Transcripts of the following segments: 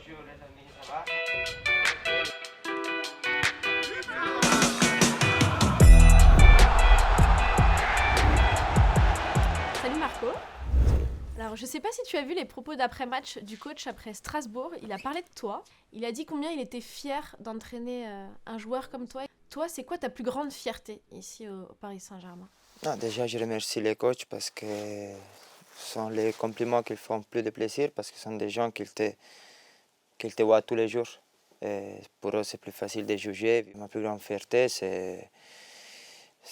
Bonjour les amis, ça va? Salut Marco. Alors, je ne sais pas si tu as vu les propos d'après-match du coach après Strasbourg. Il a parlé de toi. Il a dit combien il était fier d'entraîner un joueur comme toi. Toi, c'est quoi ta plus grande fierté ici au Paris Saint-Germain? Non, déjà, je remercie les coachs parce que ce sont les compliments qui font plus de plaisir parce que ce sont des gens qui te voient tous les jours. Et pour eux, c'est plus facile de juger. Ma plus grande fierté, c'est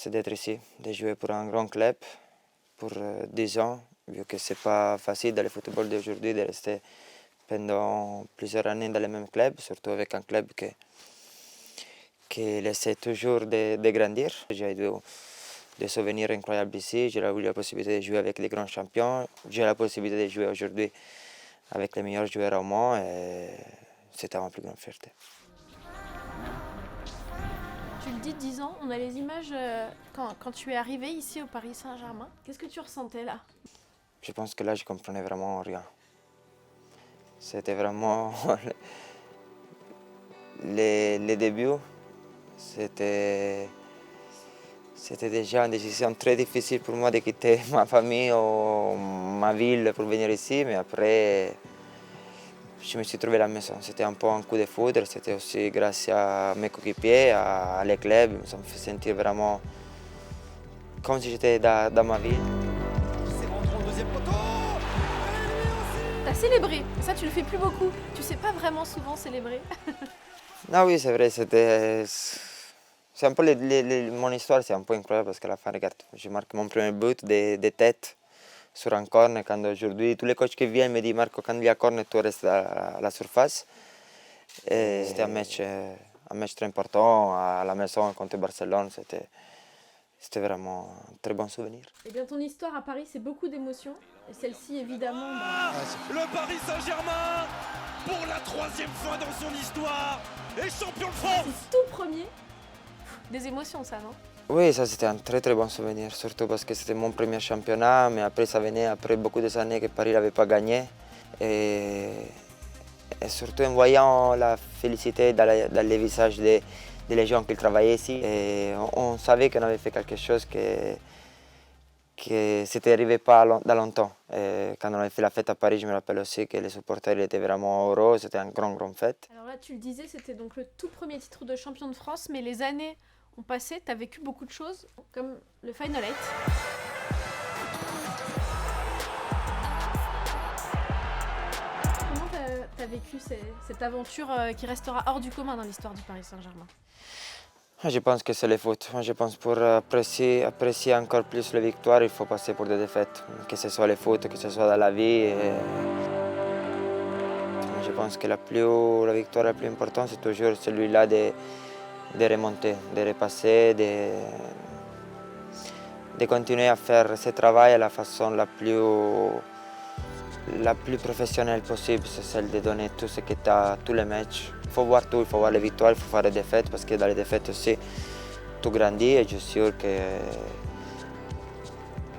d'être ici, de jouer pour un grand club pour 10 ans, vu que c'est pas facile dans le football d'aujourd'hui de rester pendant plusieurs années dans le même club, surtout avec un club qui essaie toujours de grandir. J'ai eu des souvenirs incroyables ici, j'ai eu la possibilité de jouer avec les grands champions, j'ai la possibilité de jouer aujourd'hui avec les meilleurs joueurs au monde et c'était ma plus grande fierté. Tu le dis, 10 ans, on a les images quand tu es arrivé ici au Paris Saint-Germain. Qu'est-ce que tu ressentais là? Je pense que là, je comprenais vraiment rien. C'était vraiment les débuts. C'était déjà une décision très difficile pour moi de quitter ma famille ou ma ville pour venir ici, mais après, je me suis trouvé à la maison. C'était un peu un coup de foudre, c'était aussi grâce à mes coéquipiers, à les clubs. Ça me fait sentir vraiment comme si j'étais dans ma ville. C'est rentré au deuxième poteau. T'as célébré. Ça, tu le fais plus beaucoup. Tu sais pas vraiment souvent célébrer. Non, oui, c'est vrai, c'est un peu mon histoire, c'est un peu incroyable parce qu'à la fin, regarde, je marque mon premier but de tête sur un corner quand aujourd'hui tous les coachs qui viennent me disent Marco, quand il y a corner, tu restes à la surface. Et c'était un match très important à la maison contre Barcelone, c'était vraiment un très bon souvenir. Eh bien, ton histoire à Paris, c'est beaucoup d'émotions. Et celle-ci, évidemment, Le Paris Saint-Germain, pour la troisième fois dans son histoire, est champion de France. c'est tout premier. Des émotions, ça, non? Oui, ça c'était un très très bon souvenir, surtout parce que c'était mon premier championnat, mais après ça venait après beaucoup d'années que Paris n'avait pas gagné. Et surtout en voyant la félicité dans les visages des gens qui travaillaient ici, et on savait qu'on avait fait quelque chose que c'était arrivé pas dans longtemps. Et quand on avait fait la fête à Paris, je me rappelle aussi que les supporters étaient vraiment heureux, c'était une grande fête. Alors là, tu le disais, c'était donc le tout premier titre de champion de France, mais les années ont passé, tu as vécu beaucoup de choses, comme le Final 8. Comment t'as vécu cette aventure qui restera hors du commun dans l'histoire du Paris Saint-Germain? Je pense que c'est le foot. Je pense que pour apprécier encore plus les victoires, il faut passer pour des défaites, que ce soit le foot, que ce soit dans la vie. Je pense que la victoire la plus importante, c'est toujours celui-là de remonter, de repasser, de continuer à faire ce travail à la façon la plus professionnelle possible, c'est celle de donner tout ce que tu as, tous les matchs. Il faut voir tout, il faut voir les victoires, il faut voir les défaites, parce que dans les défaites aussi, tu grandis et je suis sûr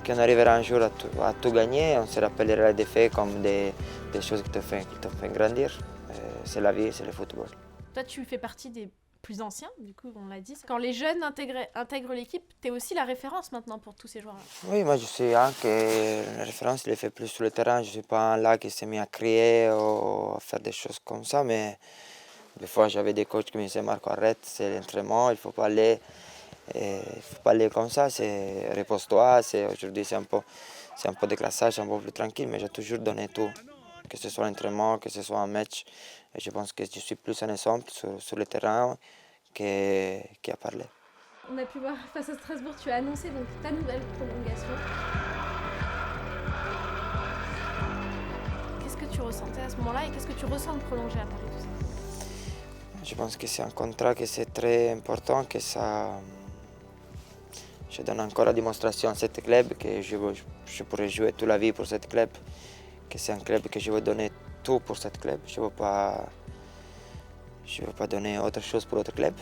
qu'on arrivera un jour à tout gagner. On se rappellera les défaites comme des choses qui te font grandir. C'est la vie, c'est le football. Toi, tu fais partie des plus anciens, du coup, on l'a dit. Quand les jeunes intègrent l'équipe, tu es aussi la référence maintenant pour tous ces joueurs-là. Oui, moi je suis un que la référence, je l'ai fait plus sur le terrain. Je ne suis pas un là qui s'est mis à crier ou à faire des choses comme ça, mais des fois j'avais des coachs qui me disaient Marco, arrête, c'est l'entraînement, il ne faut pas aller. Il faut pas aller comme ça, c'est repose-toi. Aujourd'hui c'est un peu de classage, un peu plus tranquille, mais j'ai toujours donné tout, que ce soit l'entraînement, que ce soit un match. Et je pense que je suis plus un exemple sur le terrain qu'à parler. On a pu voir face à Strasbourg, tu as annoncé donc ta nouvelle prolongation. Qu'est-ce que tu ressentais à ce moment-là et qu'est-ce que tu ressens de prolonger à Paris tout ça? Je pense que c'est un contrat que c'est très important, que ça... Je donne encore la démonstration à ce club que je pourrais jouer toute la vie pour ce club, que c'est un club que je veux donner tout pour ce club. Je ne veux pas donner autre chose pour autre club.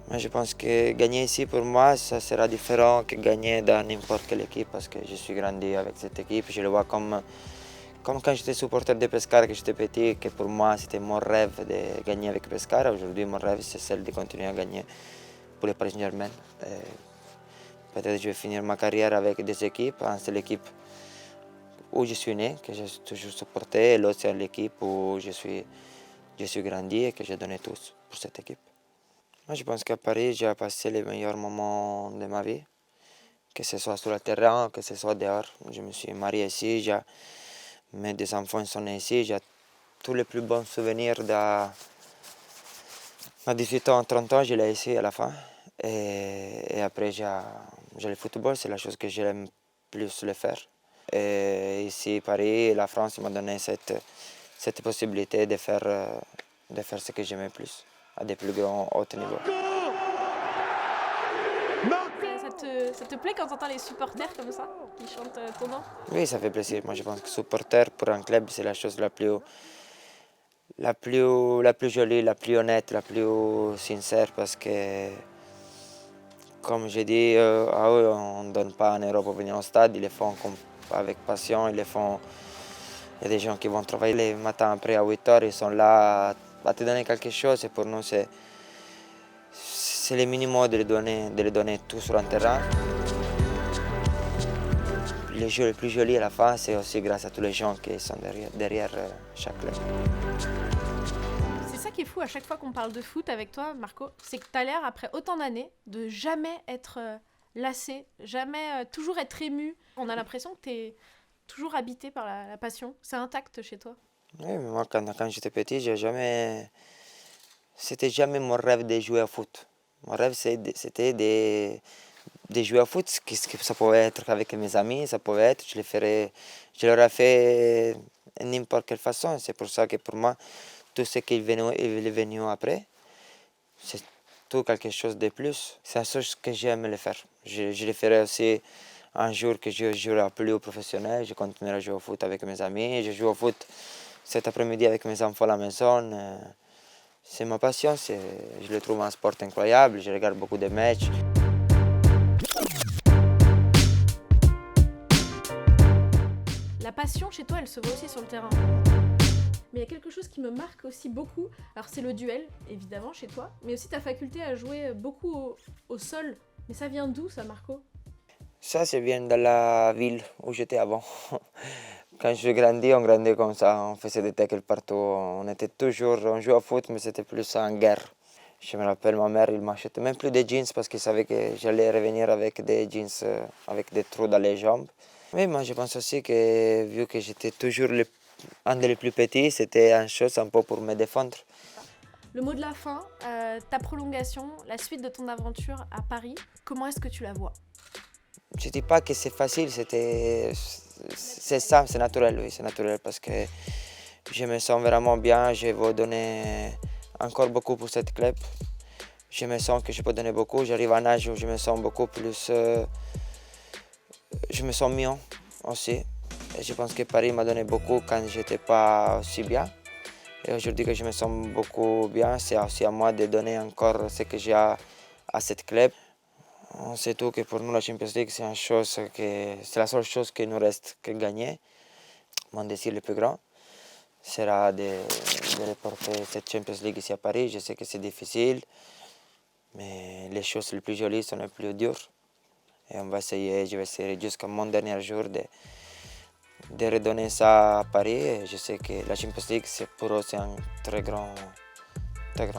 Mais je pense que gagner ici pour moi, ça sera différent que gagner dans n'importe quelle équipe parce que je suis grandi avec cette équipe. Je le vois comme Comme quand j'étais supporter de Pescara, que j'étais petit, que pour moi c'était mon rêve de gagner avec Pescara. Aujourd'hui, mon rêve c'est celle de continuer à gagner pour le Paris Saint-Germain. Peut-être que je vais finir ma carrière avec des équipes. C'est l'équipe où je suis né, que j'ai toujours supporté, et l'autre c'est l'équipe où je suis grandi et que j'ai donné tout pour cette équipe. Moi, je pense qu'à Paris, j'ai passé les meilleurs moments de ma vie, que ce soit sur le terrain, que ce soit dehors. Je me suis marié ici, mes deux enfants sont nés ici, j'ai tous les plus bons souvenirs à 18 ans, 30 ans, je l'ai ici à la fin. Et après, j'ai le football, c'est la chose que j'aime plus le faire. Et ici, Paris, la France m'a donné cette possibilité de faire ce que j'aimais plus, à des plus grands, hauts niveaux. Ça te plaît quand tu entends les supporters comme ça, qui chantent ton nom? Oui, ça fait plaisir. Moi, je pense que supporter pour un club, c'est la chose la plus jolie, la plus honnête, la plus sincère, parce que, comme je dis, à eux, on ne donne pas en Europe pour venir au stade, ils le font avec passion, ils le font. Il y a des gens qui vont travailler les matins après à 8 heures, ils sont là à te donner quelque chose, et pour nous, c'est le minimum de les donner tout sur un terrain. Les jeux les plus jolis à la fin, c'est aussi grâce à tous les gens qui sont derrière chaque club. C'est ça qui est fou à chaque fois qu'on parle de foot avec toi, Marco, c'est que tu as l'air, après autant d'années, de jamais être lassé, jamais toujours être ému. On a l'impression que tu es toujours habité par la passion. C'est intact chez toi. Oui, mais moi, quand j'étais petit, c'était jamais mon rêve de jouer au foot. Mon rêve, c'était de jouer au foot. Ça pouvait être avec mes amis, ça pouvait être, je l'aurais fait de n'importe quelle façon. C'est pour ça que pour moi, tout ce qui est venu après, c'est tout quelque chose de plus. C'est la chose que j'aime le faire. Je le ferai aussi un jour que je jouerai plus au professionnel. Je continuerai à jouer au foot avec mes amis. Je joue au foot cet après-midi avec mes enfants à la maison. C'est ma passion. Je le trouve un sport incroyable. Je regarde beaucoup de matchs. La passion chez toi, elle se voit aussi sur le terrain. Mais il y a quelque chose qui me marque aussi beaucoup. Alors c'est le duel, évidemment, chez toi, mais aussi ta faculté à jouer beaucoup au sol. Mais ça vient d'où, ça, Marco? Ça vient de la ville où j'étais avant. Quand je grandis, on grandit comme ça. On faisait des tackles partout. On jouait au foot, mais c'était plus en guerre. Je me rappelle, ma mère, il m'achetait même plus de jeans parce qu'il savait que j'allais revenir avec des jeans avec des trous dans les jambes. Mais moi, je pense aussi que vu que j'étais toujours un des plus petits, c'était une chose un peu pour me défendre. Le mot de la fin, ta prolongation, la suite de ton aventure à Paris, comment est-ce que tu la vois? Je ne dis pas que c'est facile, c'est ça, c'est naturel, oui, c'est naturel parce que je me sens vraiment bien, je veux donner encore beaucoup pour cette club. Je me sens que je peux donner beaucoup, j'arrive à un âge où je me sens beaucoup plus... je me sens mieux aussi. Et je pense que Paris m'a donné beaucoup quand je n'étais pas aussi bien. Et aujourd'hui que je me sens beaucoup bien, c'est aussi à moi de donner encore ce que j'ai à cette club. On sait tout que pour nous, la Champions League, c'est la seule chose qui nous reste que gagner. Mon désir le plus grand sera de reporter cette Champions League ici à Paris. Je sais que c'est difficile, mais les choses les plus jolies sont les plus dures. Et je vais essayer jusqu'à mon dernier jour de redonner ça à Paris. Et je sais que la Champions League, pour eux, c'est un très grand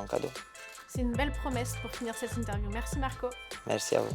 cadeau. C'est une belle promesse pour finir cette interview. Merci Marco. Merci à vous.